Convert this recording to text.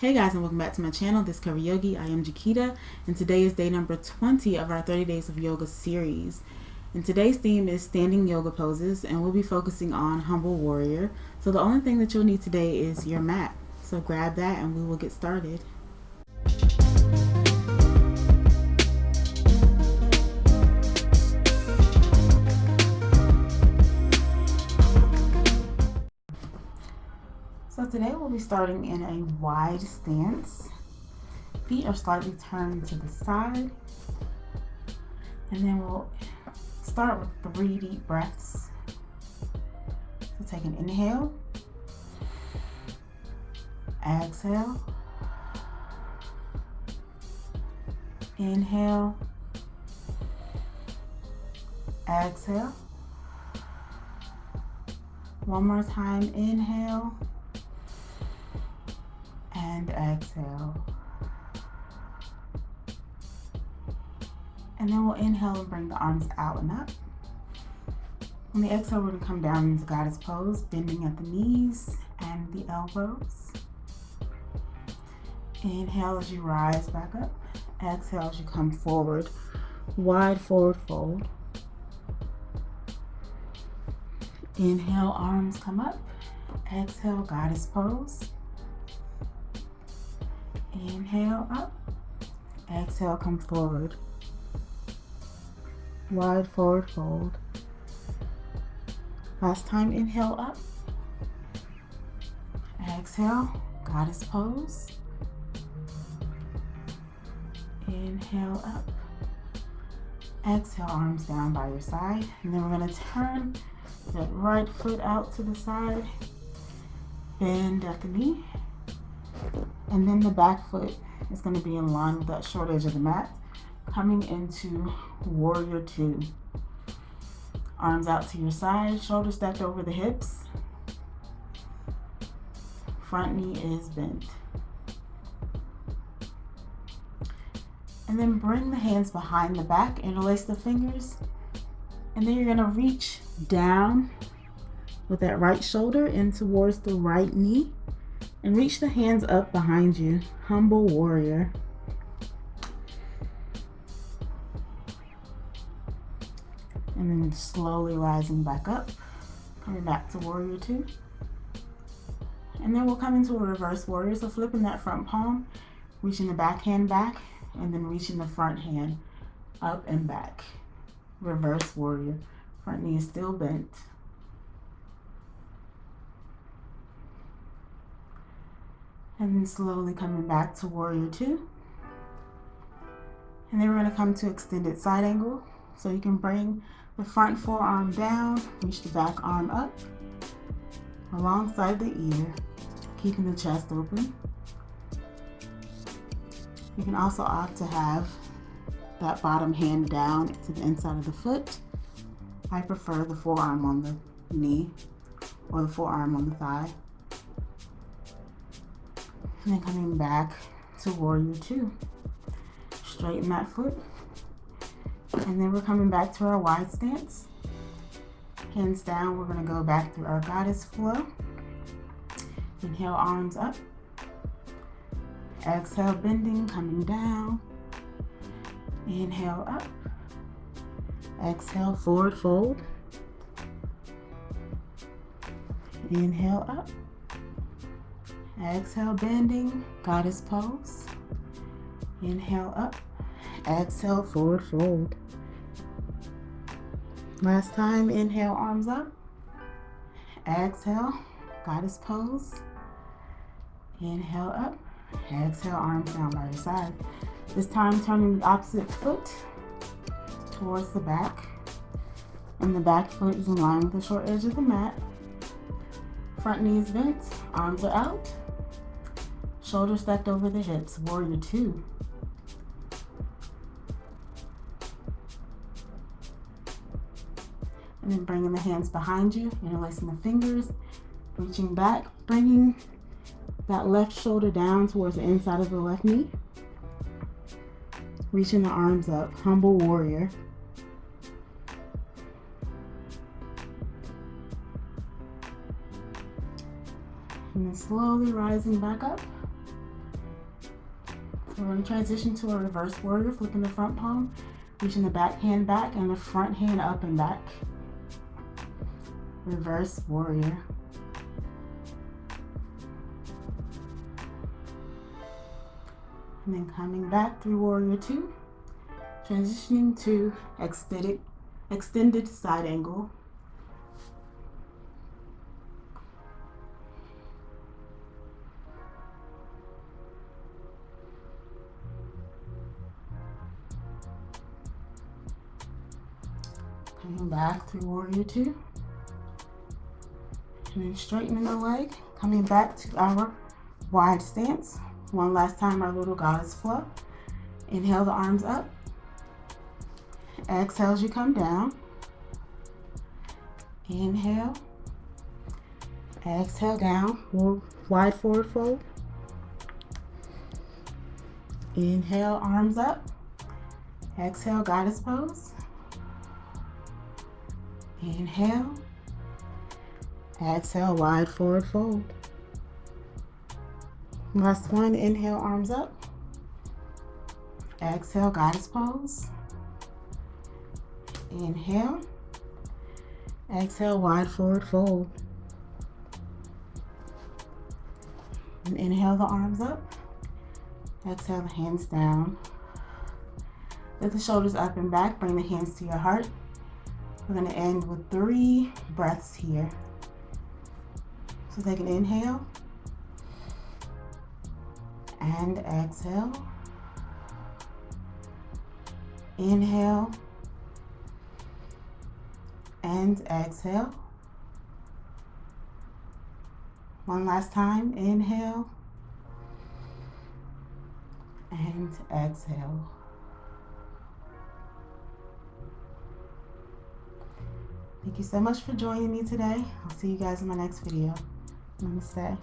Hey guys, and welcome back to my channel, This Curvi Yogi. I am Jakita, and today is day number 20 of our 30 Days of Yoga series. And today's theme is standing yoga poses, and we'll be focusing on Humble Warrior. So the only thing that you'll need today is your mat. So grab that and we will get started. So today we'll be starting in a wide stance. Feet are slightly turned to the side. And then we'll start with 3 deep breaths. So take an inhale. Exhale. Inhale. Exhale. One more time, inhale. And exhale. And then we'll inhale and bring the arms out and up. On the exhale, we're going to come down into goddess pose, bending at the knees and the elbows. Inhale as you rise back up. Exhale as you come forward, wide forward fold. Inhale, arms come up. Exhale, goddess pose. Inhale, up. Exhale, come forward. Wide forward fold. Last time, inhale, up. Exhale, goddess pose. Inhale, up. Exhale, arms down by your side. And then we're going to turn that right foot out to the side. Bend at the knee. And then the back foot is going to be in line with that short edge of the mat, coming into Warrior Two. Arms out to your side, shoulders stacked over the hips. Front knee is bent. And then bring the hands behind the back, interlace the fingers. And then you're going to reach down with that right shoulder in towards the right knee. And reach the hands up behind you. Humble Warrior. And then slowly rising back up. Coming back to Warrior Two. And then we'll come into a reverse warrior. So flipping that front palm, reaching the back hand back, and then reaching the front hand up and back. Reverse warrior. Front knee is still bent. And then slowly coming back to Warrior Two. And then we're going to come to extended side angle. So you can bring the front forearm down, reach the back arm up, alongside the ear, keeping the chest open. You can also opt to have that bottom hand down to the inside of the foot. I prefer the forearm on the knee or the forearm on the thigh. And then coming back to Warrior Two. Straighten that foot. And then we're coming back to our wide stance. Hands down, we're going to go back through our goddess flow. Inhale, arms up. Exhale, bending, coming down. Inhale, up. Exhale, forward fold. Inhale, up. Exhale, bending, goddess pose. Inhale, up. Exhale, forward fold. Last time, inhale, arms up. Exhale, goddess pose. Inhale, up. Exhale, arms down by your side. This time, turning the opposite foot towards the back. And the back foot is in line with the short edge of the mat. Front knee is bent, arms are out. Shoulders stacked over the hips, Warrior Two. And then bringing the hands behind you, interlacing the fingers, reaching back, bringing that left shoulder down towards the inside of the left knee. Reaching the arms up, Humble Warrior. And then slowly rising back up. We're going to transition to a reverse warrior, flipping the front palm, reaching the back hand back and the front hand up and back. Reverse warrior. And then coming back through warrior two, transitioning to extended side angle. Coming back through warrior two. And then straightening the leg, coming back to our wide stance. One last time, our little goddess flow. Inhale the arms up. Exhale as you come down. Inhale. Exhale down, wide forward fold. Inhale, arms up. Exhale, goddess pose. Inhale. Exhale, wide forward fold. Last one, inhale, arms up. Exhale, goddess pose. Inhale. Exhale, wide forward fold. And inhale the arms up. Exhale the hands down. Lift the shoulders up and back. Bring the hands to your heart. We're going to end with 3 breaths here. So take an inhale. And exhale. Inhale. And exhale. One last time. Inhale. And exhale. Thank you so much for joining me today. I'll see you guys in my next video. Namaste.